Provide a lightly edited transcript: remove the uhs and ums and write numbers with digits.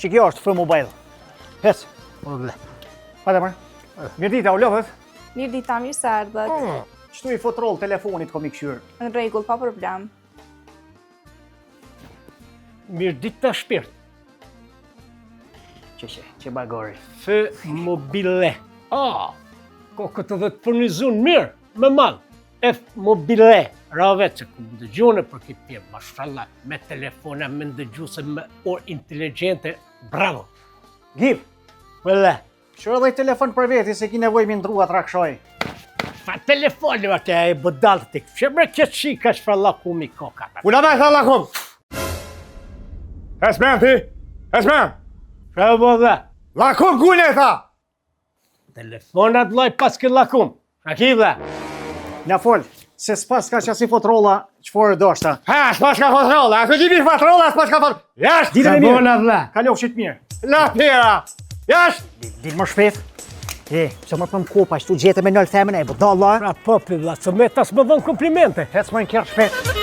që kjo është Free Mobile. Hec. Hajde mërë. Mirë dita, u lëvët. Mirë dita, mirë se erdhët. Qëtu i fotrol telefonit kom i këshyrë. Në rregull, pa problem. Mirë dita shpirt. Që bagori. F Mobile. Ko këtë dhe të furnizun mirë, me madhë. F Mobile. Rave që ku më dëgjone për këtë tjemë, mashallah, me telefona, me ndëgjuse, me orë inteligente, bravo. Gjip, Vëlle. shërë dhe i telefon për veti se ki nevoj mi ndrua të rakshoj. Fa telefoni vate e bëdalë të këtë, që mërë këtë shika që fra lakumi koka. Ula me tha lakum! Esmen ti! Esmen! Fra bëdhe, Lakum gune tha! telefonat loj pas këtë lakum. Shakivle. Na fol, se s'pas ka qasi fotrolla qëforë do shta. Ha, s'pas ka fotrolla, a të gjimi fotrolla, s'pas ka fotrolla. Jasht! Ditën e mirë. Dhe. Kalof qitë mirë. La pira! Jasht! Dilë më shpet. Se më pëm kopa, që tu gjete me nëllë themen e bëdalla. Pra popi dhe, së me tas më dhënë komplimente. Hec më në kjerë shpet.